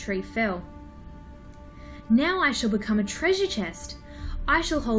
tree fell. Now I shall become a treasure chest. I shall hold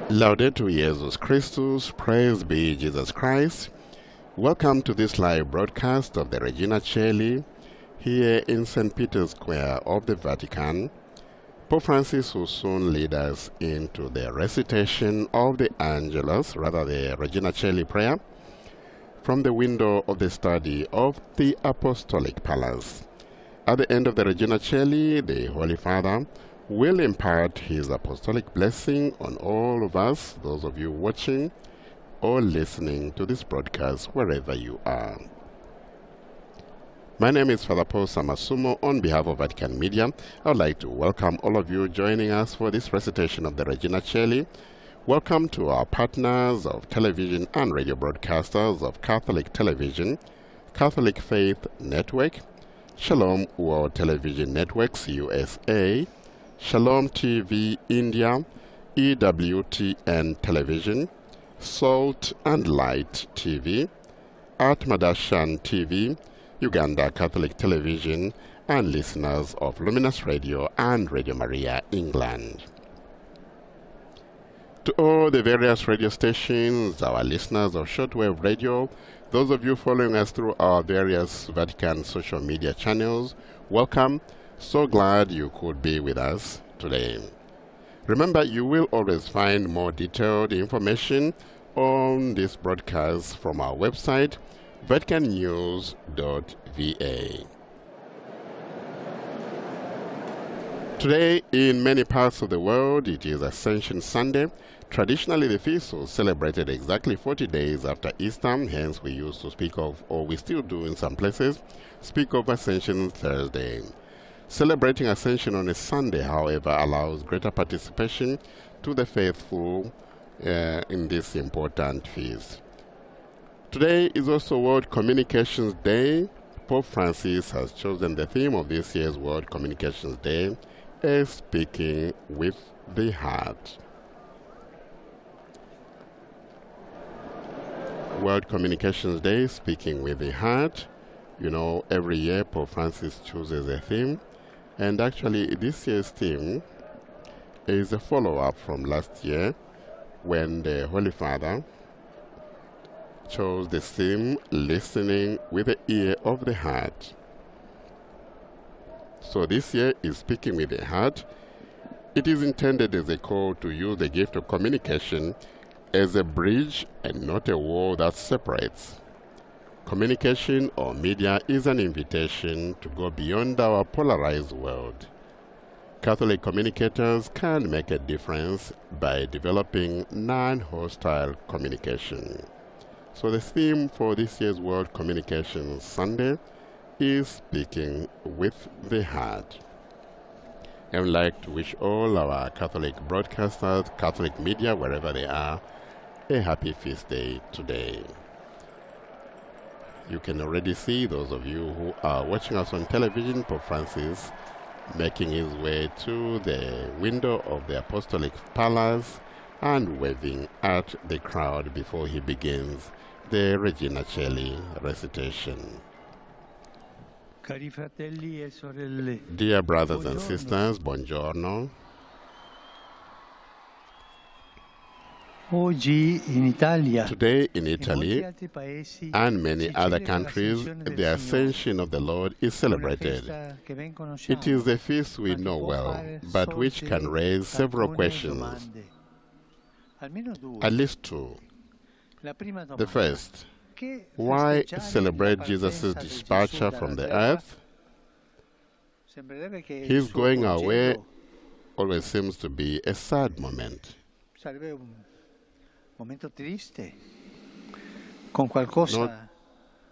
Laudetur Jesus Christus, praise be Jesus Christ. Welcome to this live broadcast of the Regina Coeli here in St. Peter's Square of the Vatican. Pope Francis will soon lead us into the recitation of the Angelus, rather the Regina Coeli prayer, from the window of the study of the Apostolic Palace. At the end of the Regina Coeli, the Holy Father will impart his apostolic blessing on all of us, those of you watching or listening to this broadcast wherever you are. My name is Father Paul Samasumo. On behalf of Vatican Media, I would like to welcome all of you joining us for this recitation of the Regina Coeli. Welcome to our partners of television and radio broadcasters of Catholic Television, Catholic Faith Network, Shalom World Television Networks USA, Shalom TV India, EWTN Television, Salt and Light TV, Atmadashan TV, Uganda Catholic Television, and listeners of Luminous Radio and Radio Maria England. To all the various radio stations, our listeners of shortwave radio, those of you following us through our various Vatican social media channels, welcome. So glad you could be with us today. Remember, you will always find more detailed information on this broadcast from our website, vaticannews.va. Today, in many parts of the world, it is Ascension Sunday. Traditionally, the feast was celebrated exactly 40 days after Easter, hence we used to speak of, or we still do in some places, speak of Ascension Thursday. Celebrating Ascension on a Sunday, however, allows greater participation to the faithful in this important feast. Today is also World Communications Day. Pope Francis has chosen the theme of this year's World Communications Day as Speaking with the Heart. World Communications Day, Speaking with the Heart. You know, every year Pope Francis chooses a theme. And actually, this year's theme is a follow-up from last year when the Holy Father chose the theme, Listening with the Ear of the Heart. So this year is Speaking with the Heart. It is intended as a call to use the gift of communication as a bridge and not a wall that separates. Communication or media is an invitation to go beyond our polarized world. Catholic communicators can make a difference by developing non-hostile communication. So the theme for this year's World Communication Sunday is Speaking with the Heart. I would like to wish all our Catholic broadcasters, Catholic media, wherever they are, a happy feast day today. You can already see, those of you who are watching us on television, Pope Francis making his way to the window of the Apostolic Palace and waving at the crowd before he begins the Regina Coeli recitation. Cari fratelli e sorelle, Dear brothers and buongiorno. sisters, buongiorno. Oggi in Italia Today in e molti Italy altri paesi and many si other celebra countries, l'ascensione del the Signore. Ascension of the Lord is È una celebrated. festa che ben conosciamo, It is a feast we ma che know può well, fare but which can sorgere raise several alcune questions, domande. Almeno due. at least two. La prima The domanda: first, che why festeggiare celebrate la Jesus' partenza di departure Gesù from dalla the terra? earth? Sembrerebbe che il His suo going away congedo always seems to be a sad moment. sarebbe un momento triste, con qualcosa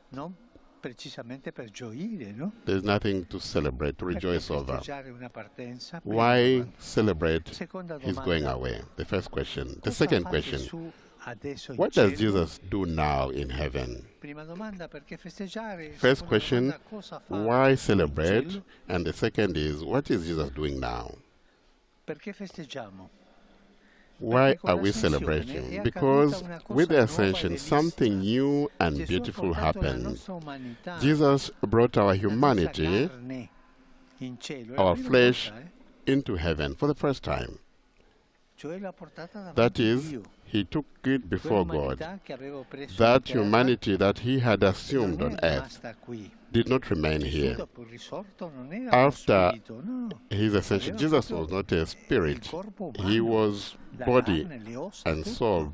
non precisamente per gioire, no? There's nothing to celebrate, to Perché rejoice over. festeggiare una partenza? Prima Why domanda. celebrate Seconda his going domanda: away? The first question. The cosa second fa question, Gesù adesso in what does cielo? Jesus do now in heaven? Prima domanda: perché festeggiare? First Seconda question, domanda: cosa fa why in celebrate? cielo? And the second is, what is Jesus doing now? Perché festeggiamo? Why Perché con are we l'ascensione celebrating? è accaduta Because una cosa with the nuova e Ascension, bellissima. something new and Gesù ha beautiful portato la happened. nostra umanità, Jesus brought our la nostra humanity, carne in cielo. È la our prima flesh, volta, into heaven for the first time. Cioè l'ha portata That davanti a is, Dio. he took it before God. Quell'umanità che avevo preso in That terra humanity that he had assumed non on è earth rimasta qui. did not remain Gesù here. dopo il risorto non era After uno spirito, no. His ascension, Aveva Jesus proprio was not a il spirit. corpo He umano, was la body carne, le ossa, and tutto. soul.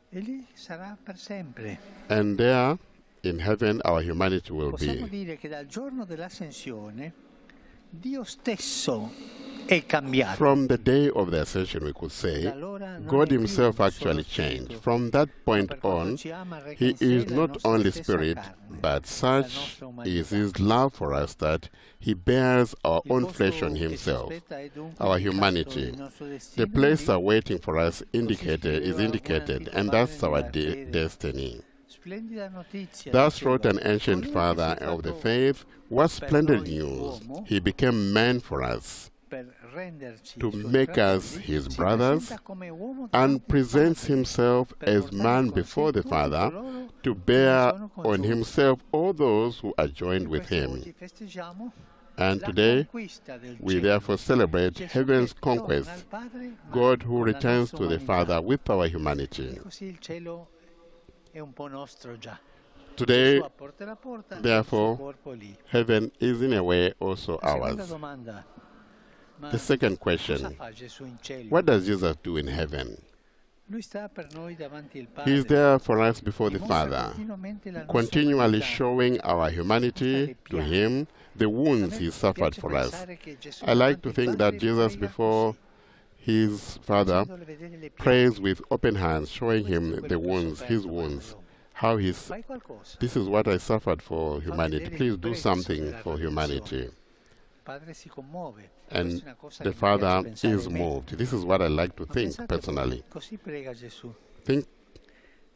E lì sarà per sempre. And there, in heaven, our humanity will Possiamo be. dire che dal giorno dell'ascensione Dio stesso è cambiato. From the day of the ascension, we could Da say, allora non God è più himself solo actually spirito, changed. From that ma point per quanto on, ci ama reca he in sé is la not nostra only stessa spirit, carne, but la such nostra is umanità. his love for us that he bears our Il own posto flesh on che ci himself, aspetta è dunque our indicato humanity. nel nostro The destino place lì. awaiting for us Così indicated is scriveva un indicated, antico and padre that's our della fede. destiny. Splendida notizia, Thus diceva, wrote an ancient colui che si father è of the fatto faith, what per splendid noi news! uomo He became man for us, per renderci to suoi make us fratelli, his si brothers, presenta come uomo and davanti al presents Padre, himself per as portare man con sé before the tutti Father, coloro to che bear sono on congiunti. himself all those who are joined E with questo him. oggi festeggiamo And la today, conquista del we cielo. therefore celebrate Gesù heaven's che torna al conquest, Padre, ma God who con la returns nostra to the umanità. Father with our E humanity. così il cielo è un po' nostro già. Today, Gesù a porta e porta, il suo therefore, corpo è lì. heaven is in a way also La seconda ours. domanda: ma The second cosa question, fa Gesù in cielo? what does Jesus do in heaven? Lui sta per noi davanti al He is Padre, there for us before the dimostra Father, continuamente la nostra continually umanità. showing our humanity to him, the A wounds me he suffered piace for us. pensare che Gesù I like davanti to al think Padre that Jesus prega before così, his Father facendole vedere le prays piaghe. with open hands, showing Questo è him quello the che ho wounds, his sofferto, wounds, Mario. how he's, Fai qualcosa. this is what I suffered for humanity. vedere il Please do prezzo something della for redenzione. humanity. Il Padre si commuove. And Questa è una cosa the che mi piace Father pensare is a me. moved. This is what I like to Ma think pensate personally. voi, così prega Gesù. Think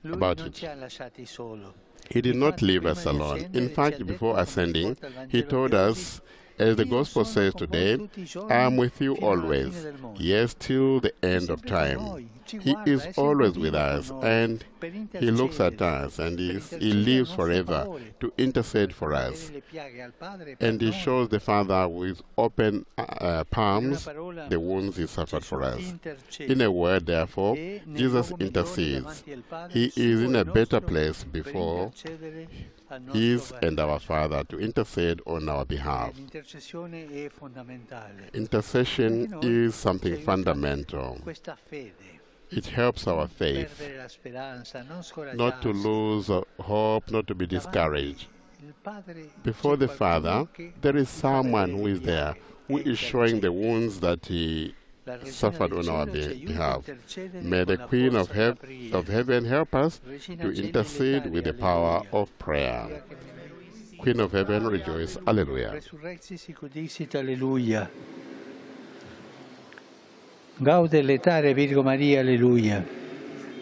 Lui about non it. ci ha lasciati solo. He did not Infatti, leave prima us di alone. ascendere, In ci fact, ha detto, before come ascending, riporta il he Vangelo told di oggi, us, as the Io Gospel sono says con voi today, tutti i giorni I am with you fino alla fine always, del mondo. yes, till the È end of sempre con time. noi, ci He guarda, is è sempre always with vivo con us, noi, and per he looks at intercedere, us, and per he intercedere a lives nostro forever favore, to intercede for per us. vedere le piaghe al Padre per And he noi. shows the Father with open In una palms parola, the wounds he suffered for Gesù us. intercede In a word, therefore, e nel Jesus luogo migliore intercedes. davanti al Padre, He is suo in e a better nostro, place per before intercedere al nostro his and our vantaggio. Father to intercede on our behalf. L'intercessione è fondamentale. Intercession Anche noi is something ci aiuta fundamental. questa fede, It helps our non faith, perdere la speranza, non not to scoraggiarsi. lose hope, not to be discouraged. Davanti il Padre Before c'è the Father, qualcuno che there is ci fa someone vedere who le is there, piaghe who e is showing the intercede. wounds that he La Regina suffered del on our Cielo ci aiuta a behalf. intercedere May con the la Queen of, forza della preghiera. of Heaven help us Regina to Coeli intercede with the power alleluia. of prayer. Alleluia che mi- Queen of Heaven, rejoice. Alleluia. Resurrexit sic dixit, alleluia. Gaude letare Virgo Maria, alleluia.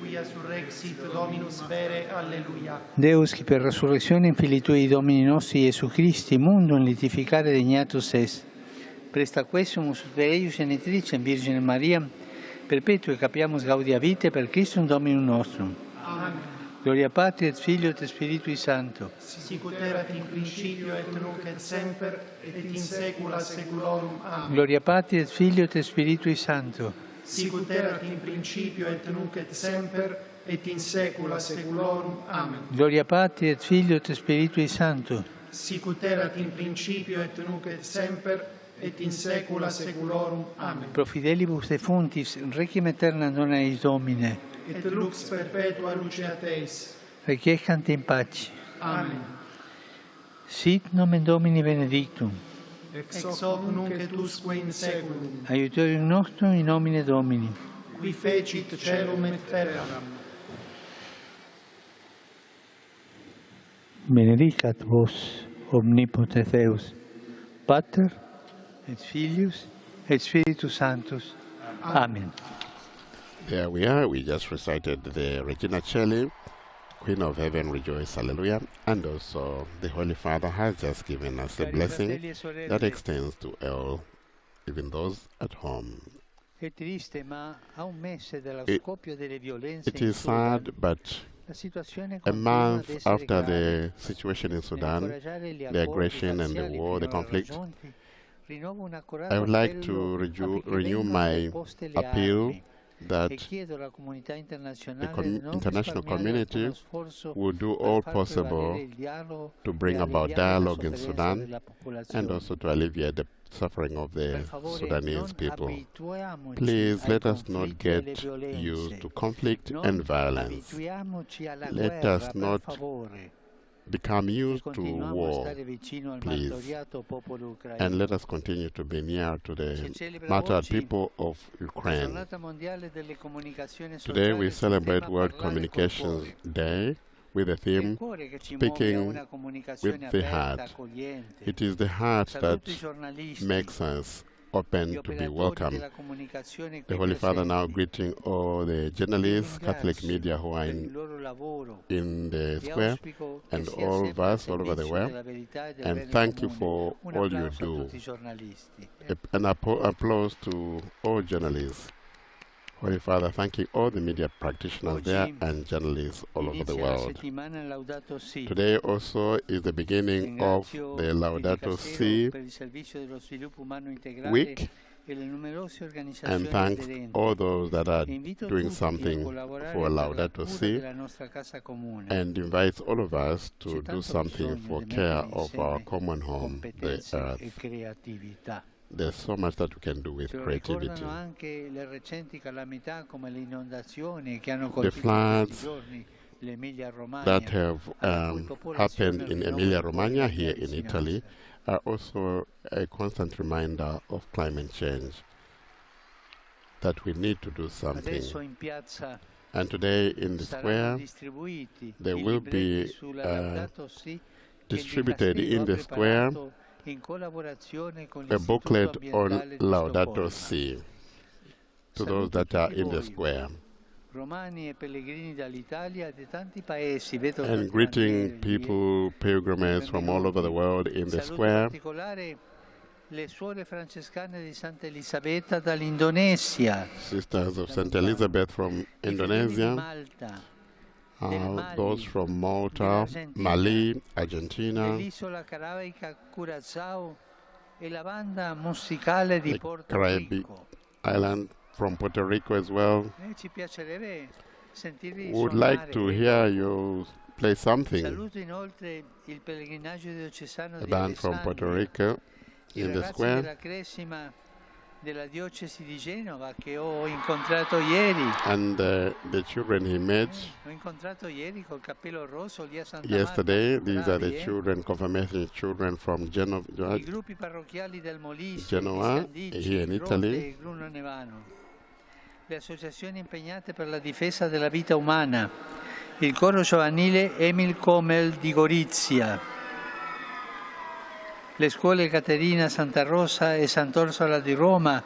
Quia surrexit Dominus vere, alleluia. Deus qui per resurrezione infinitui Domini nostri Iesu Christi, mundum litificare degnatus est. Presta quesumus ut per eius genitricem Virgine Maria, perpetue capiamus gaudia vitae per Christum Dominum nostrum. Amen. Gloria Patri et Filio et Spiritui Sancto. Sic ut erat in principio et nunc et semper et in saecula saeculorum. Amen. Gloria Patri et Filio et Spiritui Sancto. Sic ut erat in principio et nunc et semper et in saecula saeculorum. Amen. Gloria Patri et Filio et Spiritui Sancto. Sic ut erat in principio et nunc et semper et in saecula saeculorum. Amen. Pro fidelibus defunctis, requiem aeternam dona eis Domine. Et lux perpetua luceat eis. Requiescant in pace. Amen. Sit nomen Domini benedictum. Ex hoc nunc et usque in saeculum. Aiutorium nostrum in nomine Domini. Qui fecit caelum et terram. Benedicat vos omnipotens Deus, Pater et Filius et Spiritus Sanctus. Amen. There we are. We just recited the Regina Coeli, Queen of Heaven, rejoice, hallelujah. And also the Holy Father has just given us a blessing that extends to all, even those at home. It is sad, but a month after the situation in Sudan, the aggression and the war, the conflict, I would like to renew my appeal that the international community will do all possible to bring about dialogue in Sudan and also to alleviate the suffering of the Sudanese people. Please let us not get used to conflict and violence. Let us not become used to war, please. And let us continue to be near to the martyred people of Ukraine. Today we celebrate World Communications Day with the theme, Speaking with the Heart. It is the heart that makes us open to be welcome. The Holy Father now greeting all the journalists, Catholic media who are in the square, and all of us all over the world. And thank you for all you do. An applause to all journalists. Holy Father, thanking all the media practitioners there and journalists all over the world. Today also is the beginning of the Laudato Si week, and thank all those that are doing something for Laudato Si, and invites all of us to do something for care of our common home, the earth. There's so much that we can do with creativity. The floods that have happened in Emilia-Romagna here in Italy are also a constant reminder of climate change, that we need to do something. And today in the square, there will be distributed in the square a booklet on Laudato Si to those that are in the square, and greeting people, pilgrims from all over the world in the square. Sisters of St. Elizabeth from Indonesia, those from Malta, Mali, Argentina, the Caribbean island from Puerto Rico as well. Would like to hear you play something. A band from Puerto Rico in the square. And the children he met yesterday, these are the children, confirmation children from Genoa, here in Italy. Le associazioni impegnate per la difesa della vita umana, il coro giovanile Emil Comel di Gorizia, le scuole Caterina, Santa Rosa e Sant'Orsola di Roma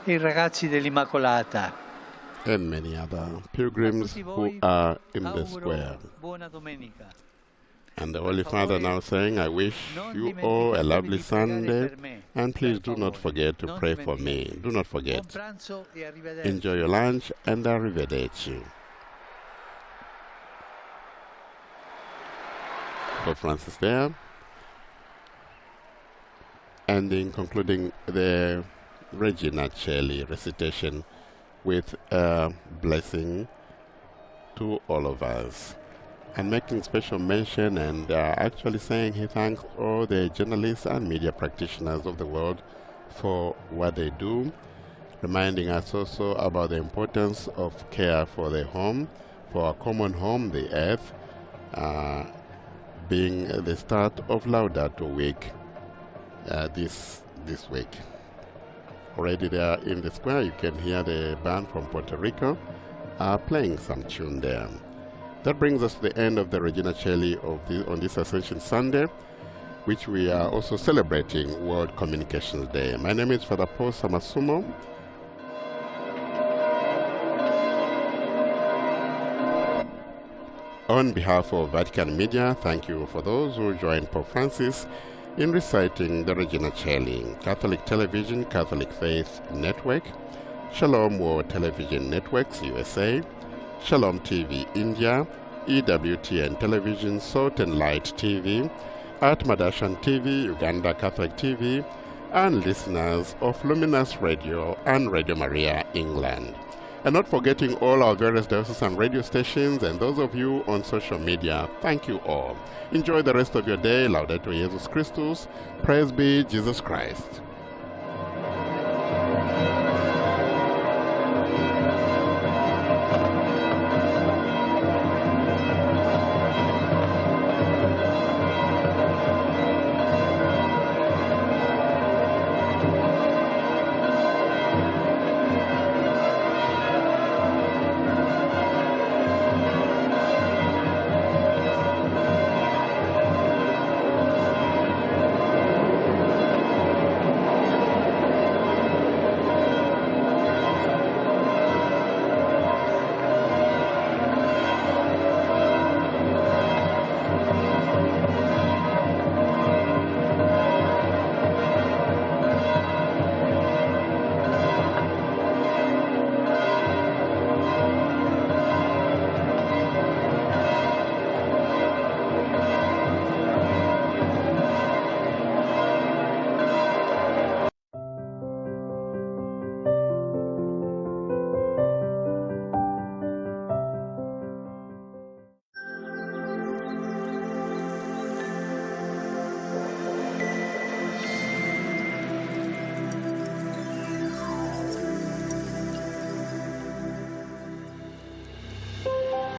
e i ragazzi dell'Immacolata. And many other pilgrims who are in the square. Buona domenica. And the Holy Father now saying, I wish you all a lovely Sunday, and please do not forget to pray for me. Do not forget. Enjoy your lunch, and arrivederci. Pope Francis there. And then concluding the Regina Coeli recitation with a blessing to all of us. And making special mention and actually saying he thanks all the journalists and media practitioners of the world for what they do, reminding us also about the importance of care for the home, for our common home, the earth, being the start of Laudato Week this week. Already there in the square, you can hear the band from Puerto Rico playing some tune there. That brings us to the end of the Regina Coeli on this Ascension Sunday, which we are also celebrating World Communications Day. My name is Father Paul Samasumo. On behalf of Vatican Media, thank you for those who joined Pope Francis in reciting the Regina Coeli. Catholic Television, Catholic Faith Network, Shalom World Television Networks USA, Shalom TV India, EWTN Television, Salt and Light TV, Atmadashan TV, Uganda Catholic TV, and listeners of Luminous Radio and Radio Maria England. And not forgetting all our various diocesan radio stations and those of you on social media. Thank you all. Enjoy the rest of your day. Laudetur Jesus Christus. Praise be Jesus Christ.